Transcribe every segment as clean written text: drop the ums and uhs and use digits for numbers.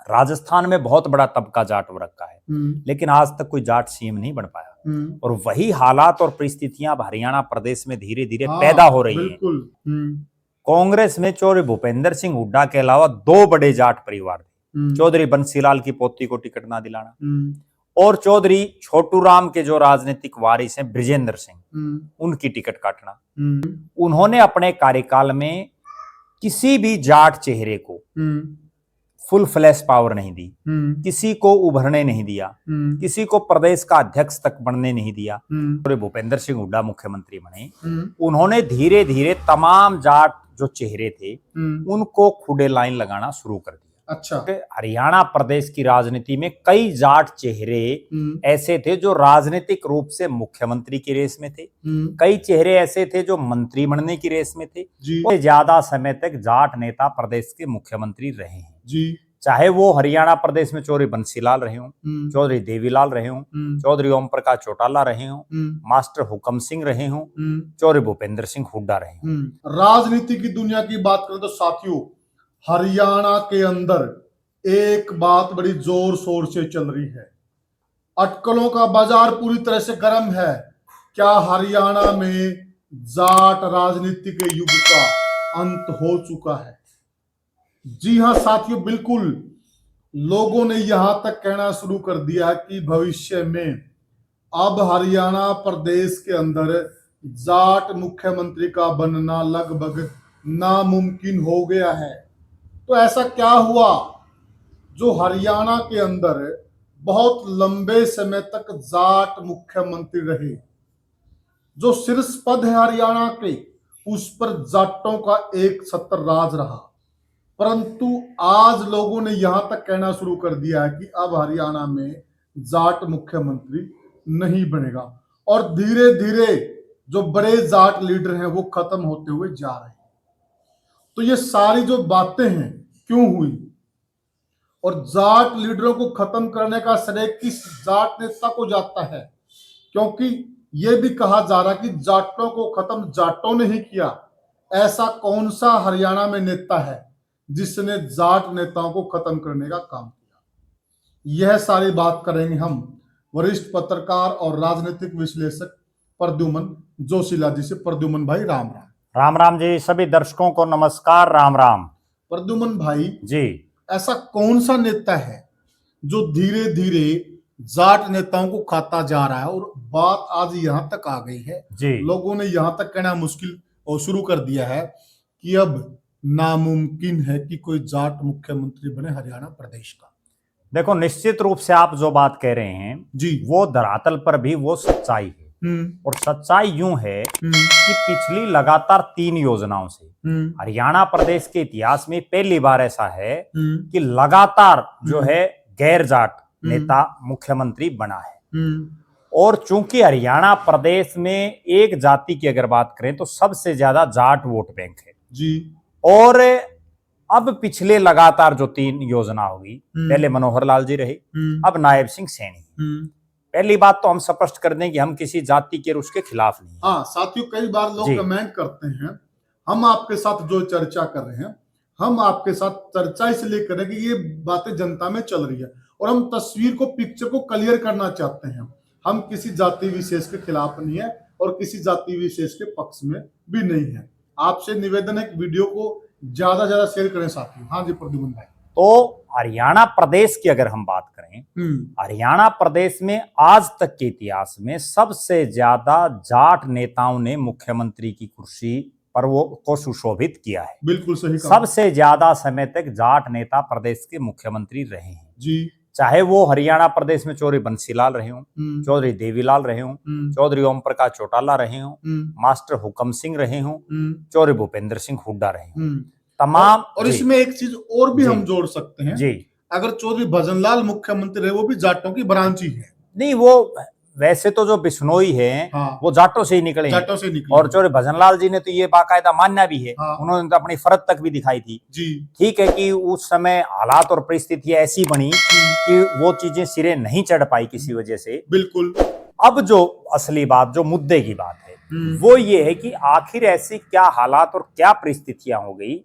राजस्थान में बहुत बड़ा तबका जाट वर्ग का है, लेकिन आज तक कोई जाट सीएम नहीं बन पाया। और वही हालात और परिस्थितियां अब हरियाणा प्रदेश में धीरे धीरे पैदा हो रही हैं। कांग्रेस में चौधरी भूपेंद्र सिंह हुड्डा के अलावा दो बड़े जाट परिवार थे। चौधरी बंसीलाल की पोती को टिकट ना दिलाना और चौधरी छोटू राम के जो राजनीतिक वारिस हैं ब्रिजेंद्र सिंह, उनकी टिकट काटना। उन्होंने अपने कार्यकाल में किसी भी जाट चेहरे को फुल फ्लैश पावर नहीं दी, किसी को उभरने नहीं दिया, किसी को प्रदेश का अध्यक्ष तक बनने नहीं दिया। तो भूपेंद्र सिंह हुड्डा मुख्यमंत्री बने, उन्होंने धीरे धीरे तमाम जाट जो चेहरे थे उनको खुदे लाइन लगाना शुरू कर दिया। अच्छा, हरियाणा प्रदेश की राजनीति में कई जाट चेहरे ऐसे थे जो राजनीतिक रूप से मुख्यमंत्री की रेस में थे, कई चेहरे ऐसे थे जो मंत्री बनने की रेस में थे और ज्यादा समय तक जाट नेता प्रदेश के मुख्यमंत्री रहे हैं जी। चाहे वो हरियाणा प्रदेश में चौधरी बंसीलाल रहे हों, चौधरी देवीलाल रहे हों, चौधरी ओम प्रकाश चौटाला रहे हों, मास्टर हुकम सिंह रहे हों, चौधरी भूपेंद्र सिंह हुड्डा रहे हों। राजनीति की दुनिया की बात करें तो साथियों, हरियाणा के अंदर एक बात बड़ी जोर शोर से चल रही है। अटकलों का बाजार पूरी तरह से गर्म है। क्या हरियाणा में जाट राजनीति के युग का अंत हो चुका है? जी हां साथियों, बिल्कुल। लोगों ने यहां तक कहना शुरू कर दिया कि भविष्य में अब हरियाणा प्रदेश के अंदर जाट मुख्यमंत्री का बनना लगभग नामुमकिन हो गया है। तो ऐसा क्या हुआ जो हरियाणा के अंदर बहुत लंबे समय तक जाट मुख्यमंत्री रहे? जो शीर्ष पद है हरियाणा के, उस पर जाटों का एक छत्र राज रहा। परंतु आज लोगों ने यहां तक कहना शुरू कर दिया है कि अब हरियाणा में जाट मुख्यमंत्री नहीं बनेगा और धीरे धीरे जो बड़े जाट लीडर हैं वो खत्म होते हुए जा रहे हैं। तो ये सारी जो बातें हैं क्यों हुई और जाट लीडरों को खत्म करने का श्रेय किस जाट नेता को जाता है? क्योंकि यह भी कहा जा रहा है कि जाटों को खत्म जाटों ने ही किया। ऐसा कौन सा हरियाणा में नेता है जिसने जाट नेताओं को खत्म करने का काम किया? यह सारी बात करेंगे हम वरिष्ठ पत्रकार और राजनीतिक विश्लेषक प्रद्युमन जोशीला जी से। प्रद्युमन भाई राम राम। राम राम जी, सभी दर्शकों को नमस्कार, राम राम। प्रद्युमन भाई जी, ऐसा कौन सा नेता है जो धीरे धीरे जाट नेताओं को खाता जा रहा है और बात आज यहां तक आ गई है जी। लोगों ने यहां तक कहना मुश्किल और शुरू कर दिया है कि अब नामुमकिन है कि कोई जाट मुख्यमंत्री बने हरियाणा प्रदेश का। देखो, निश्चित रूप से आप जो बात कह रहे हैं जी, वो धरातल पर भी वो सच्चाई है। और सच्चाई यूं है कि पिछली लगातार 3 योजनाओं से हरियाणा प्रदेश के इतिहास में पहली बार ऐसा है कि लगातार जो है गैर जाट नेता मुख्यमंत्री बना है। और चूंकि हरियाणा प्रदेश में एक जाति की अगर बात करें तो सबसे ज्यादा जाट वोट बैंक है जी। और अब पिछले लगातार जो 3 योजना होगी, पहले मनोहर लाल जी रहे, अब नायब सिंह सैनी। पहली बात तो हम स्पष्ट कर दें कि हम किसी जाति के उसके खिलाफ नहीं। हाँ साथियों, कई बार लोग कमेंट करते हैं, हम आपके साथ जो चर्चा कर रहे हैं, हम आपके साथ चर्चा इसलिए करें कि ये बातें जनता में चल रही है और हम तस्वीर को, पिक्चर को क्लियर करना चाहते हैं। हम किसी जाति विशेष के खिलाफ नहीं है और किसी जाति विशेष के पक्ष में भी नहीं है। आपसे निवेदन है, वीडियो को ज्यादा शेयर करें साथियों। हाँ जी प्रद्युमन भाई। तो हरियाणा प्रदेश की अगर हम बात करें, हरियाणा प्रदेश में आज तक के इतिहास में सबसे ज्यादा जाट नेताओं ने मुख्यमंत्री की कुर्सी पर वो को सुशोभित किया है। बिल्कुल सही कहा। सबसे ज्यादा समय तक जाट नेता प्रदेश के मुख्यमंत्री रहे हैं जी। चाहे वो हरियाणा प्रदेश में चौधरी बंसीलाल रहे हों, चौधरी देवीलाल रहे हों, चौधरी ओम प्रकाश चौटाला रहे हों, मास्टर हुकम सिंह रहे हों, चौधरी भूपेंद्र सिंह हुड्डा रहे हों, तमाम। और इसमें एक चीज और भी हम जोड़ सकते हैं जी, अगर चौधरी भजनलाल मुख्यमंत्री रहे, वो भी जाटों की ब्रांच ही है। नहीं, वो वैसे तो जो बिश्नोई है वो जाटों से ही निकले, जाटों से निकले। और चौधरी भजनलाल जी ने तो ये बाकायदा मान्या भी है, उन्होंने तो अपनी फरज तक भी दिखाई थी जी। ठीक है कि उस समय हालात और परिस्थितियां ऐसी बनी कि वो चीजें सिरे नहीं चढ़ पाई किसी वजह से। बिल्कुल। अब जो असली बात, जो मुद्दे की बात है, वो ये है कि आखिर ऐसी क्या हालात और क्या परिस्थितियां हो गई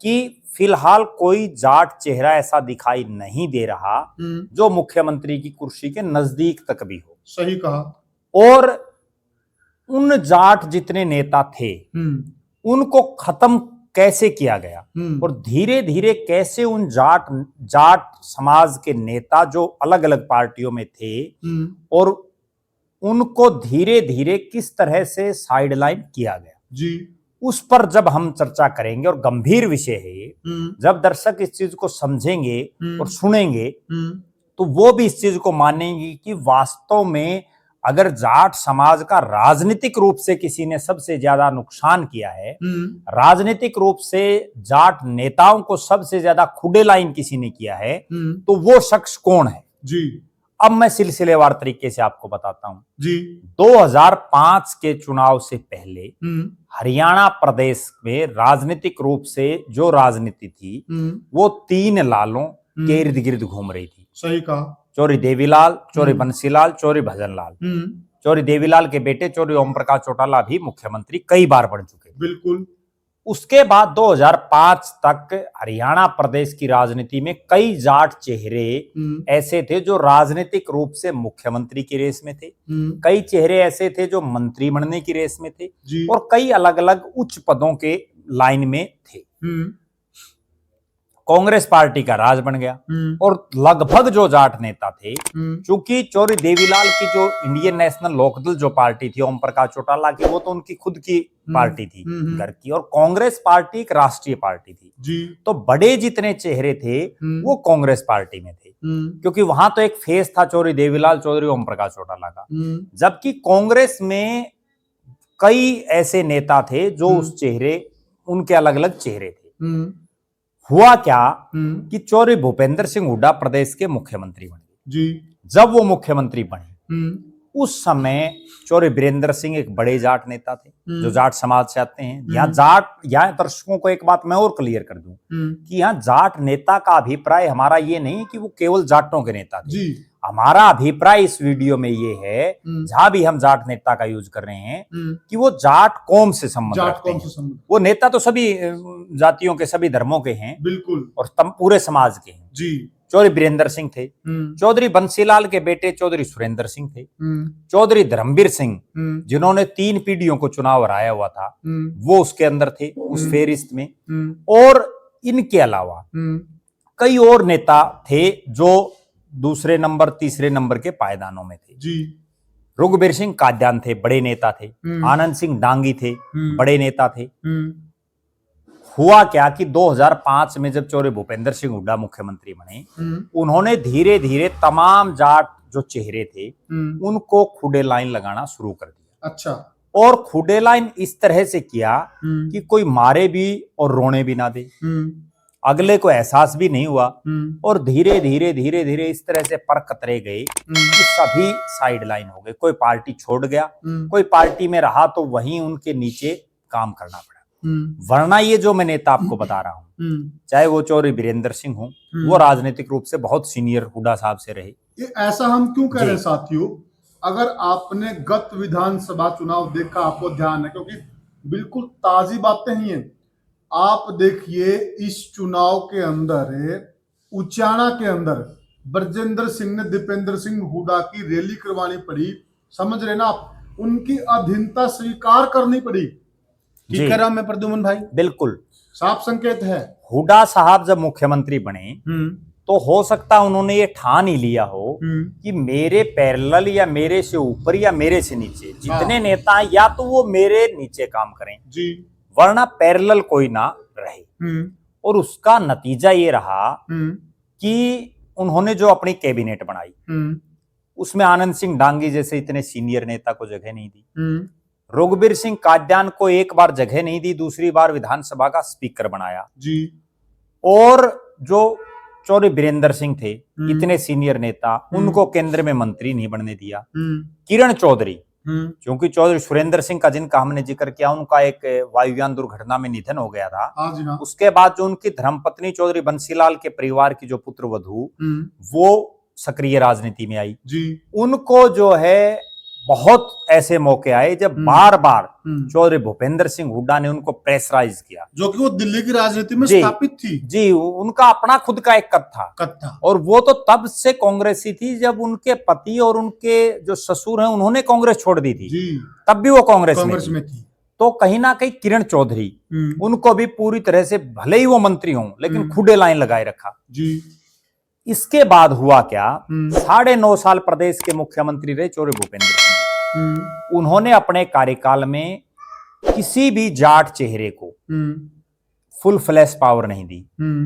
कि फिलहाल कोई जाट चेहरा ऐसा दिखाई नहीं दे रहा जो मुख्यमंत्री की कुर्सी के नजदीक तक भी हो। सही कहा। और उन जाट जितने नेता थे उनको खत्म कैसे किया गया और धीरे धीरे कैसे उन जाट समाज के नेता जो अलग अलग पार्टियों में थे और उनको धीरे धीरे किस तरह से साइडलाइन किया गया जी, उस पर जब हम चर्चा करेंगे, और गंभीर विषय है ये, जब दर्शक इस चीज को समझेंगे और सुनेंगे तो वो भी इस चीज को मानेंगे कि वास्तव में अगर जाट समाज का राजनीतिक रूप से किसी ने सबसे ज्यादा नुकसान किया है, राजनीतिक रूप से जाट नेताओं को सबसे ज्यादा खुडे लाइन किसी ने किया है, तो वो शख्स कौन है जी। अब मैं सिलसिलेवार तरीके से आपको बताता हूं जी। 2005 के चुनाव से पहले हरियाणा प्रदेश में राजनीतिक रूप से जो राजनीति थी वो 3 लालों के इर्द गिर्द घूम रही थी। सही कहा। चौरी देवीलाल, चौरी बंसीलाल, चौरी भजनलाल। चौरी देवीलाल के बेटे चौरी ओम प्रकाश चौटाला भी मुख्यमंत्री कई बार बन चुके। बिल्कुल। उसके बाद 2005 तक हरियाणा प्रदेश की राजनीति में कई जाट चेहरे ऐसे थे जो राजनीतिक रूप से मुख्यमंत्री की रेस में थे, कई चेहरे ऐसे थे जो मंत्री बनने की रेस में थे और कई अलग अलग उच्च पदों के लाइन में थे। कांग्रेस पार्टी का राज बन गया और लगभग जो जाट नेता थे, चूंकि चौरी देवीलाल की जो इंडियन नेशनल लोकदल जो पार्टी थी ओम प्रकाश चौटाला की, वो तो उनकी खुद की पार्टी थी घर की, और कांग्रेस पार्टी एक राष्ट्रीय पार्टी थी जी। तो बड़े जितने चेहरे थे वो कांग्रेस पार्टी में थे, क्योंकि वहां तो एक फेस था चौरी देवीलाल चौधरी ओम प्रकाश चौटाला का, जबकि कांग्रेस में कई ऐसे नेता थे जो उस चेहरे, उनके अलग अलग चेहरे थे। हुआ क्या कि चौरी भूपेंद्र सिंह हुड्डा प्रदेश के मुख्यमंत्री बने जी। जब वो मुख्यमंत्री बने उस समय चौरी बीरेंद्र सिंह एक बड़े जाट नेता थे जो जाट समाज से आते हैं। यहाँ दर्शकों को एक बात मैं और क्लियर कर दूं कि यहाँ जाट नेता का अभिप्राय हमारा ये नहीं कि वो केवल जाटों के नेता थे जी। हमारा अभिप्राय इस वीडियो में ये है, जहां भी हम जाट नेता का यूज कर रहे हैं, कि वो जाट कौम से संबंध रखते हैं। वो नेता तो सभी जातियों के, सभी धर्मों के हैं बिल्कुल, और पूरे समाज के हैं जी। चौधरी बीरेंद्र सिंह थे, चौधरी बंसीलाल के बेटे चौधरी सुरेंद्र सिंह थे, चौधरी धर्मवीर सिंह जिन्होंने 3 पीढ़ियों को चुनाव हराया हुआ था, वो उसके अंदर थे उस फेरिस्त में, और इनके अलावा कई और नेता थे जो दूसरे नंबर, तीसरे नंबर के पायदानों में थे जी। रघुबीर सिंह काद्यान थे, बड़े नेता थे। आनंद सिंह डांगी थे, बड़े नेता थे। हुआ क्या कि 2005 में जब चौरी भूपेंद्र सिंह हुड्डा मुख्यमंत्री बने, उन्होंने धीरे धीरे तमाम जाट जो चेहरे थे उनको खुडे लाइन लगाना शुरू कर दिया। अच्छा। और खुडे लाइन इस तरह से किया कि कोई मारे भी और रोने भी ना दे, अगले को एहसास भी नहीं हुआ, और धीरे धीरे धीरे धीरे इस तरह से पर कतरे गए कि सभी साइड लाइन हो गए। कोई पार्टी छोड़ गया, कोई पार्टी में रहा तो वहीं उनके नीचे काम करना पड़ा। वरना ये जो मैं नेता आपको बता रहा हूँ, चाहे वो चौरी बीरेंद्र सिंह हो, वो राजनीतिक रूप से बहुत सीनियर हुड्डा साहब से रहे। ये ऐसा हम क्यों कह रहे हैं साथियों? अगर आपने गत विधानसभा चुनाव देखा, आपको ध्यान है, क्योंकि बिल्कुल ताजी बातें ही हैं। आप देखिए इस चुनाव के अंदर उचाना के अंदर ब्रजेंद्र सिंह ने दीपेंद्र सिंह हुड्डा की रैली करवानी पड़ी। समझ रहे ना आप? उनकी अधीनता स्वीकार करनी पड़ी। क्या में प्रद्युमन भाई? बिल्कुल साफ संकेत है। हुड्डा साहब जब मुख्यमंत्री बने तो हो सकता है उन्होंने ये ठान ही लिया हो कि मेरे पैरेलल या मेरे से ऊपर या मेरे से नीचे जितने नेता हैं, या तो वो मेरे नीचे काम करें जी, वरना पैरेलल कोई ना रहे। और उसका नतीजा ये रहा कि उन्होंने जो अपनी कैबिनेट बनाई उसमें आनंद सिंह डांगी जैसे इतने सीनियर नेता को जगह नहीं दी, रघुबीर सिंह काद्यान को एक बार जगह नहीं दी, दूसरी बार विधानसभा का स्पीकर बनाया जी। और जो चौरी बीरेंद्र सिंह थे, इतने सीनियर नेता, उनको केंद्र में मंत्री नहीं बनने दिया। किरण चौधरी, क्योंकि चौधरी सुरेंद्र सिंह का जिनका हमने जिक्र किया, उनका एक वायुयान दुर्घटना में निधन हो गया था। उसके बाद जो उनकी धर्मपत्नी चौधरी बंसीलाल के परिवार की जो पुत्र वधू, वो सक्रिय राजनीति में आई जी। उनको जो है बहुत ऐसे मौके आए जब बार बार चौधरी भूपेंद्र सिंह हुड्डा ने उनको प्रेशराइज किया, जो कि वो दिल्ली की राजनीति में स्थापित थी। जी, उनका अपना खुद का एक कद था और वो तो तब से कांग्रेसी थी जब उनके पति और उनके जो ससुर हैं उन्होंने कांग्रेस छोड़ दी थी जी। तब भी वो कांग्रेस में थी। तो कहीं ना कहीं किरण चौधरी उनको भी पूरी तरह से, भले ही वो मंत्री हों लेकिन खुदे लाइन लगाए रखा जी। इसके बाद हुआ क्या, 9.5 साल प्रदेश के मुख्यमंत्री रहे चौधरी भूपेंद्र सिंह। उन्होंने अपने कार्यकाल में किसी भी जाट चेहरे को फुल फ्लैश पावर नहीं दी,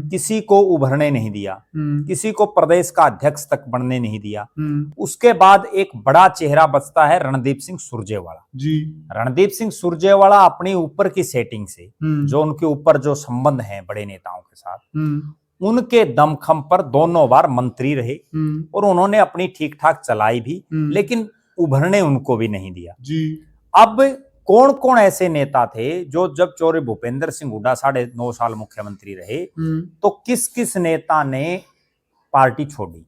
किसी को उभरने नहीं दिया, किसी को प्रदेश का अध्यक्ष तक बनने नहीं दिया। उसके बाद एक बड़ा चेहरा बचता है रणदीप सिंह सुरजेवाला जी। रणदीप सिंह सुरजेवाला अपनी ऊपर की सेटिंग से, जो उनके ऊपर जो संबंध हैं बड़े नेताओं के साथ, उनके दमखम पर दोनों बार मंत्री रहे और उन्होंने अपनी ठीक ठाक चलाई भी, लेकिन उभरने उनको भी नहीं दिया जी। अब कौन कौन ऐसे नेता थे जो जब चौधरी भूपेंद्र सिंह हुड्डा 9.5 साल मुख्यमंत्री रहे तो किस किस नेता ने पार्टी छोड़ी?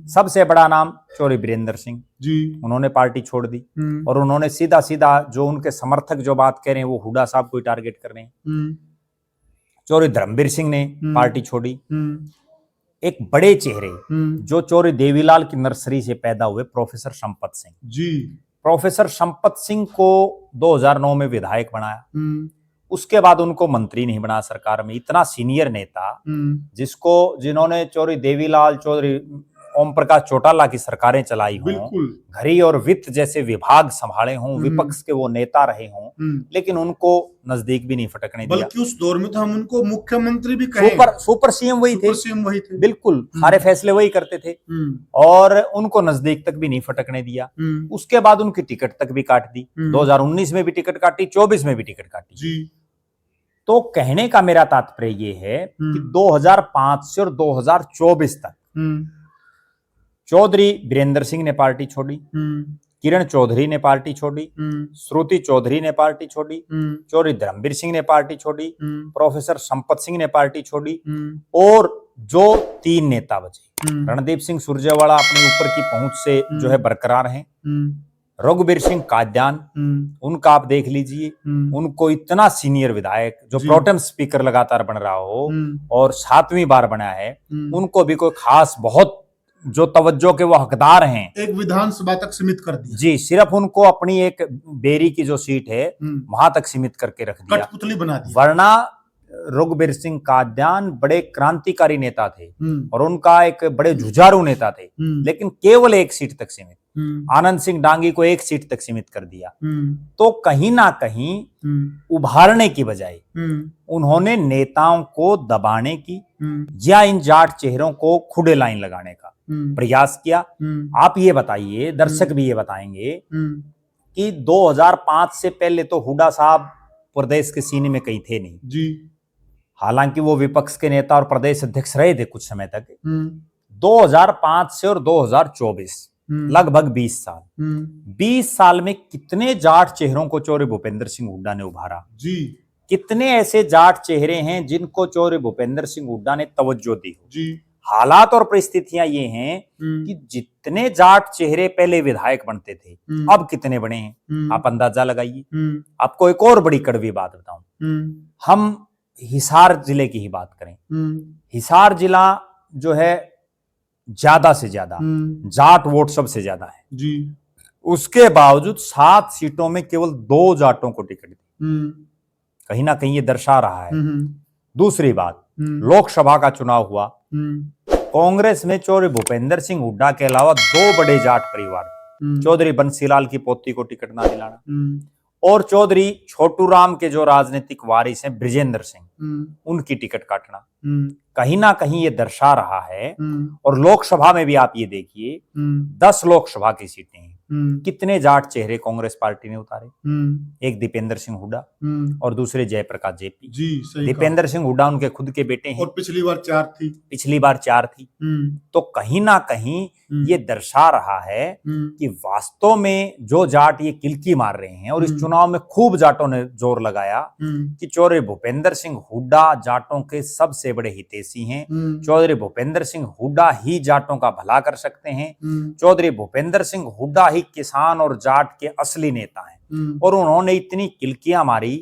सबसे बड़ा नाम चौधरी वीरेंद्र सिंह जी, उन्होंने पार्टी छोड़ दी और उन्होंने सीधा सीधा जो उनके समर्थक जो बात कह रहे हैं वो हुड्डा साहब को टारगेट कर रहे हैं। चौधरी धर्मवीर सिंह ने पार्टी छोड़ी। एक बड़े चेहरे जो चौधरी देवीलाल की नर्सरी से पैदा हुए प्रोफेसर संपत सिंह जी, प्रोफेसर संपत सिंह को 2009 में विधायक बनाया। उसके बाद उनको मंत्री नहीं बना सरकार में। इतना सीनियर नेता जिन्होंने चौधरी देवीलाल, चौधरी ओम प्रकाश चौटाला की सरकारें चलाई हों, घड़ी और वित्त जैसे विभाग संभाले हों, विपक्ष के वो नेता रहे हों, लेकिन उनको नजदीक भी नहीं फटकने दिया। बल्कि उस दौर में तो हम उनको मुख्यमंत्री भी कहें, सुपर सीएम वही थे, बिल्कुल सारे फैसले वही करते थे और उनको नजदीक तक भी नहीं फटकने दिया। उसके बाद उनकी टिकट तक भी काट दी, 2019 में भी टिकट काटी, 24 में भी टिकट काटी जी। तो कहने का मेरा तात्पर्य ये है कि 2005 से और 2024 तक चौधरी वीरेंद्र सिंह ने पार्टी छोड़ी, किरण चौधरी ने पार्टी छोड़ी, श्रुति चौधरी ने पार्टी छोड़ी, चौधरी धर्मवीर सिंह ने पार्टी छोड़ी, प्रोफेसर संपत सिंह ने पार्टी छोड़ी और जो 3 नेता बचे, रणदीप सिंह सुरजेवाला अपने ऊपर की पहुंच से जो है बरकरार हैं, रघुवीर सिंह काद्यान, उनका आप देख लीजिए, उनको इतना सीनियर विधायक जो प्रोटेम स्पीकर लगातार बन रहा हो और 7वीं बार बना है, उनको भी कोई खास बहुत जो तवज्जो के वो हकदार हैं, एक विधानसभा तक सीमित कर दिया जी। सिर्फ उनको अपनी एक बेरी की जो सीट है वहां तक सीमित करके रख दिया, कठपुतली बना दी। वरना रघुवीर सिंह काद्यान बड़े क्रांतिकारी नेता थे और उनका एक बड़े जुझारू नेता थे, लेकिन केवल एक सीट तक सीमित। आनंद सिंह डांगी को एक सीट तक सीमित कर दिया। तो कहीं ना कहीं उभारने की बजाय उन्होंने नेताओं को दबाने की या इन जाट चेहरों को खुदे लाइन लगाने का प्रयास किया। आप ये बताइए, दर्शक भी ये बताएंगे कि 2005 से पहले तो हुड्डा साहब प्रदेश के सीने में कहीं थे नहीं जी। हालांकि वो विपक्ष के नेता और प्रदेश अध्यक्ष रहे थे कुछ समय तक। 2005 से और 2024 लगभग 20 साल, 20 साल में कितने जाट चेहरों को चौधरी भूपेंद्र सिंह हुड्डा ने उभारा जी। कितने ऐसे जाट चेहरे हैं जिनको चौधरी भूपेंद्र सिंह हुड्डा ने तवज्जो दी जी। हालात और परिस्थितियां ये हैं कि जितने जाट चेहरे पहले विधायक बनते थे अब कितने बने हैं, आप अंदाजा लगाइए। आपको एक और बड़ी कड़वी बात बताऊं, हम हिसार जिले की ही बात करें। हिसार जिला जो है ज्यादा से ज्यादा जाट वोट सबसे ज्यादा है जी। उसके बावजूद 7 सीटों में केवल 2 जाटों को टिकट दी। कहीं ना कहीं ये दर्शा रहा है। दूसरी बात, लोकसभा का चुनाव हुआ, कांग्रेस में चौधरी भूपेंद्र सिंह हुड्डा के अलावा 2 बड़े जाट परिवार, चौधरी बंसीलाल की पोती को टिकट ना दिलाना और चौधरी छोटू राम के जो राजनीतिक वारिस हैं ब्रिजेंद्र सिंह, उनकी टिकट काटना। कहीं ना कहीं ये दर्शा रहा है। और लोकसभा में भी आप ये देखिए, 10 लोकसभा की सीटें हैं, कितने जाट चेहरे कांग्रेस पार्टी ने उतारे। एक दीपेंद्र सिंह हुड्डा और दूसरे जयप्रकाश जेपी जी। दीपेंद्र सिंह हुड्डा उनके खुद के बेटे हैं और पिछली बार 4 थी। तो कहीं ना कहीं ये दर्शा रहा है कि वास्तव में जो जाट ये किलकी मार रहे हैं और इस चुनाव में खूब जाटों ने जोर लगाया कि चौधरी भूपेंद्र सिंह हुड्डा जाटों के सबसे बड़े हितैषी हैं, चौधरी भूपेंद्र सिंह हुड्डा ही जाटों का भला कर सकते हैं, चौधरी भूपेंद्र सिंह हुड्डा ही भाई किसान और जाट के असली नेता हैं, और उन्होंने इतनी किल्कियां मारी,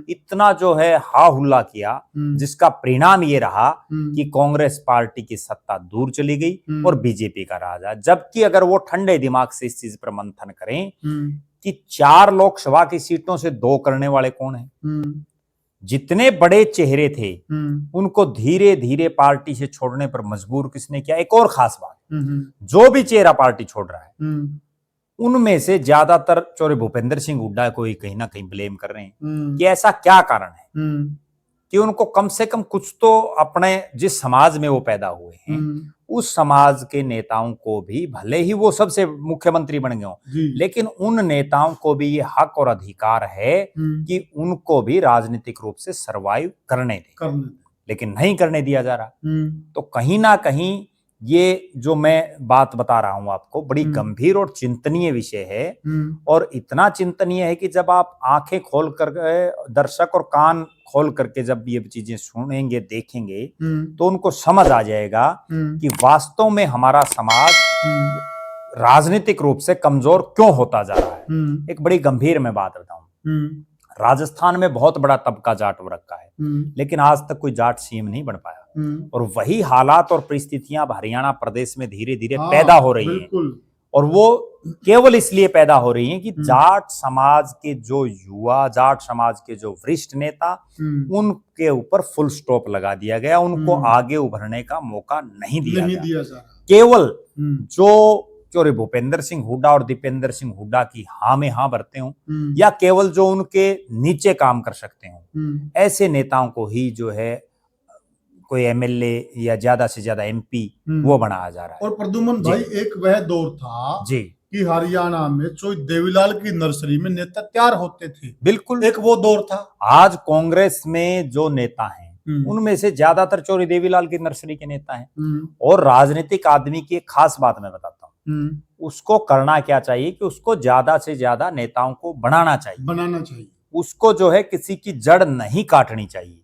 इतना जो है हा हुल्ला किया, जिसका परिणाम ये रहा कि कांग्रेस पार्टी की सत्ता दूर चली गई और बीजेपी का राज आया। जबकि अगर वो ठंडे दिमाग से इस चीज पर मंथन करें कि 4 लोकसभा की सीटों से 2 करने वाले कौन हैं, जितने बड़े चेहरे थे उनको धीरे धीरे पार्टी से छोड़ने पर मजबूर किसने किया। एक और खास बात, जो भी चेहरा पार्टी छोड़ रहा है उनमें से ज्यादातर चौधरी भूपेंद्र सिंह हुड्डा को ही कहीं ना कहीं ब्लेम कर रहे हैं कि ऐसा क्या कारण है कि उनको कम से कम कुछ तो अपने जिस समाज में वो पैदा हुए हैं उस समाज के नेताओं को भी, भले ही वो सबसे मुख्यमंत्री बन गए हों, लेकिन उन नेताओं को भी ये हक और अधिकार है कि उनको भी राजनीतिक रूप से सरवाइव करने दें, लेकिन नहीं करने दिया जा रहा। तो कहीं ना कहीं ये जो मैं बात बता रहा हूं आपको बड़ी गंभीर और चिंतनीय विषय है, और इतना चिंतनीय है कि जब आप आंखें खोल कर दर्शक और कान खोल करके जब ये चीजें सुनेंगे, देखेंगे, तो उनको समझ आ जाएगा कि वास्तव में हमारा समाज राजनीतिक रूप से कमजोर क्यों होता जा रहा है। एक बड़ी गंभीर मैं बात बताऊं, राजस्थान में बहुत बड़ा तबका जाट वर्ग का है, लेकिन आज तक कोई जाट सीएम नहीं बन पाया, और वही हालात और परिस्थितियां हरियाणा प्रदेश में धीरे धीरे पैदा हो रही हैं, और वो केवल इसलिए पैदा हो रही हैं कि जाट समाज के जो युवा, जाट समाज के जो वरिष्ठ नेता, उनके ऊपर फुल स्टॉप लगा दिया गया, उनको आगे उभरने का मौका नहीं दिया जा रहा। केवल जो चौधरी भूपेंद्र सिंह हुड्डा और दीपेंद्र सिंह हुड्डा की हाँ में हाँ भरते हों, या केवल जो उनके नीचे काम कर सकते हों, ऐसे नेताओं को ही जो है कोई एमएलए या ज्यादा से ज्यादा एमपी वो बनाया जा रहा है। और प्रद्युमन भाई, एक वह दौर था जी कि हरियाणा में चौधरी देवीलाल की नर्सरी में नेता तैयार होते थे, बिल्कुल एक वो दौर था। आज कांग्रेस में जो नेता हैं उनमें से ज्यादातर चौधरी देवीलाल की नर्सरी के नेता हैं। और राजनीतिक आदमी की एक खास बात मैं बताता हूँ, उसको करना क्या चाहिए कि उसको ज्यादा से ज्यादा नेताओं को बनाना चाहिए। उसको जो है किसी की जड़ नहीं काटनी चाहिए,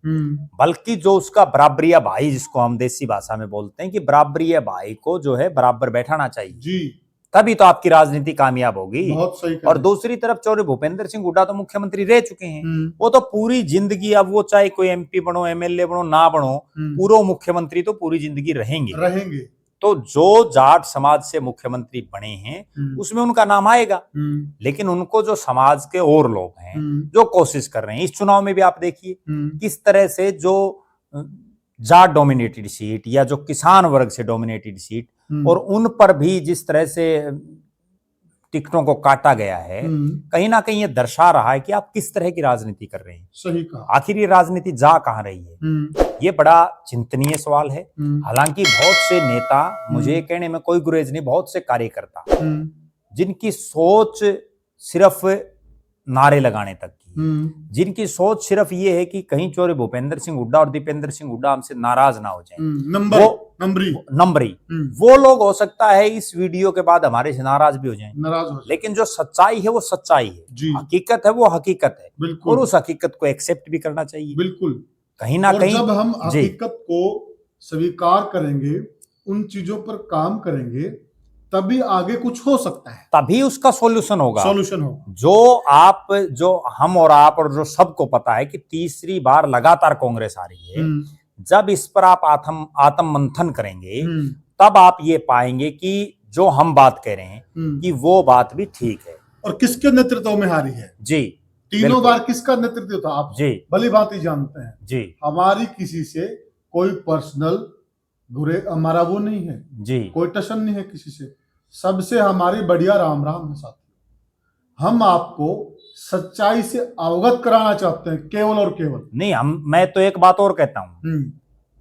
बल्कि जो उसका बराबरिया भाई, जिसको हम देसी भाषा में बोलते हैं, कि बराबरिया भाई को जो है बराबर बैठाना चाहिए जी, तभी तो आपकी राजनीति कामयाब होगी। बहुत सही। और दूसरी तरफ चौधरी भूपेंद्र सिंह हुड्डा तो मुख्यमंत्री रह चुके हैं, वो तो पूरी जिंदगी, अब वो चाहे कोई एमपी बनो, एमएलए बनो, ना बनो, पूर्व मुख्यमंत्री तो पूरी जिंदगी रहेंगे। तो जो जाट समाज से मुख्यमंत्री बने हैं उसमें उनका नाम आएगा, लेकिन उनको जो समाज के और लोग हैं जो कोशिश कर रहे हैं, इस चुनाव में भी आप देखिए किस तरह से जो जाट डोमिनेटेड सीट या जो किसान वर्ग से डोमिनेटेड सीट, और उन पर भी जिस तरह से टिकटों को काटा गया है, कहीं ना कहीं ये दर्शा रहा है कि आप किस तरह की राजनीति कर रहे हैं। सही कहा। आखिर ये राजनीति जा कहां रही है, ये बड़ा चिंतनीय सवाल है। हालांकि बहुत से नेता, मुझे कहने में कोई गुरेज नहीं, बहुत से कार्यकर्ता जिनकी सोच सिर्फ नारे लगाने तक की, जिनकी सोच सिर्फ ये है कि कहीं चौधरी भूपेंद्र सिंह हुड्डा और दीपेंद्र सिंह हुड्डा हमसे नाराज ना हो जाएं, नंबरी वो लोग हो सकता है इस वीडियो के बाद हमारे से नाराज भी हो जाएं, लेकिन जो सच्चाई है वो सच्चाई है, हकीकत है वो हकीकत है, और उस हकीकत को एक्सेप्ट भी करना चाहिए। बिल्कुल, कहीं ना कहीं जब हम हकीकत को स्वीकार करेंगे, उन चीजों पर काम करेंगे, तभी आगे कुछ हो सकता है, तभी उसका सॉल्यूशन होगा। जो हम और आप और जो सबको पता है कि तीसरी बार लगातार कांग्रेस आ रही है, जब इस पर आप आत्म मंथन करेंगे, तब आप ये पाएंगे कि जो हम बात कह रहे हैं कि वो बात भी ठीक है। और किसके नेतृत्व में हारी है जी, तीनों बार किसका नेतृत्व था आप जी भली भांति जानते हैं जी। हमारी किसी से कोई पर्सनल हमारा वो नहीं है जी, कोई टशन नहीं है किसी से, सबसे हमारी बढ़िया राम राम है साथी। हम आपको सच्चाई से अवगत कराना चाहते हैं, केवल और केवल नहीं। मैं तो एक बात और कहता हूं,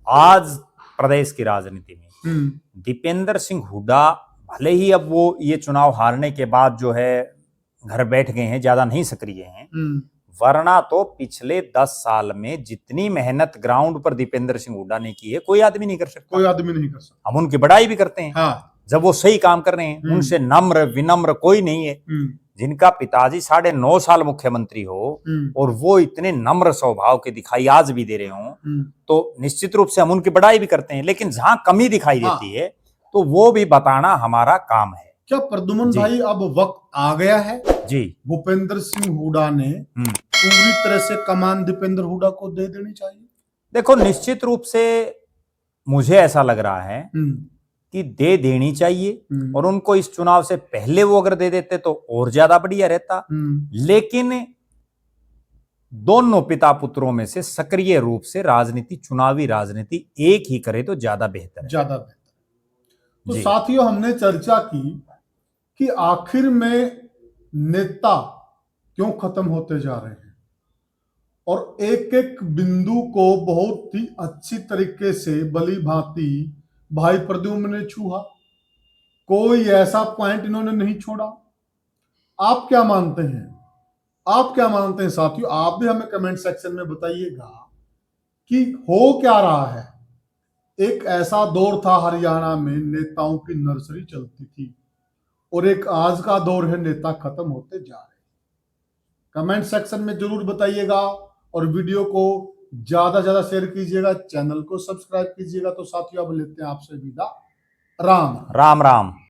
आज प्रदेश की राजनीति में दीपेंद्र सिंह हुड्डा भले ही अब वो ये चुनाव हारने के बाद जो है घर बैठ गए हैं, ज्यादा नहीं सक्रिय हैं, वरना तो पिछले 10 साल में जितनी मेहनत ग्राउंड पर दीपेंद्र सिंह हुड्डा ने की है कोई आदमी नहीं कर सकता। हम उनकी बड़ाई भी करते हैं हाँ। जब वो सही काम कर रहे हैं, उनसे नम्र विनम्र कोई नहीं है। जिनका पिताजी 9.5 साल मुख्यमंत्री हो और वो इतने नम्र स्वभाव के दिखाई आज भी दे रहे हो, तो निश्चित रूप से हम उनकी बड़ाई भी करते हैं, लेकिन जहां कमी दिखाई देती है तो वो भी बताना हमारा काम है। क्या प्रद्युमन जी। भाई अब वक्त आ गया है जी। भूपेंद्र सिंह हुड्डा ने पूरी तरह से कमान दीपेंद्र हुड्डा को दे देनी चाहिए? देखो, निश्चित रूप से मुझे ऐसा लग रहा है कि दे देनी चाहिए, और उनको इस चुनाव से पहले वो अगर दे देते तो और ज्यादा बढ़िया रहता। लेकिन दोनों पिता पुत्रों में से सक्रिय रूप से राजनीति, चुनावी राजनीति एक ही करे तो ज्यादा बेहतर है। ज्यादा बेहतर। तो जी। साथियों, हमने चर्चा की कि आखिर में नेता क्यों खत्म होते जा रहे हैं, और एक एक बिंदु को बहुत ही अच्छी तरीके से भली भांति भाई प्रद्युम्न ने छुआ। कोई ऐसा पॉइंट इन्होंने नहीं छोड़ा। आप क्या मानते हैं? आप क्या मानते हैं साथियों? आप भी हमें कमेंट सेक्शन में बताइएगा कि हो क्या रहा है। एक ऐसा दौर था हरियाणा में नेताओं की नर्सरी चलती थी, और एक आज का दौर है नेता खत्म होते जा रहे हैं। कमेंट सेक्शन में जरूर बताइएगा, और वीडियो को ज्यादा ज्यादा शेयर कीजिएगा, चैनल को सब्सक्राइब कीजिएगा। तो साथियों, अब लेते हैं आपसे विदा। राम राम राम।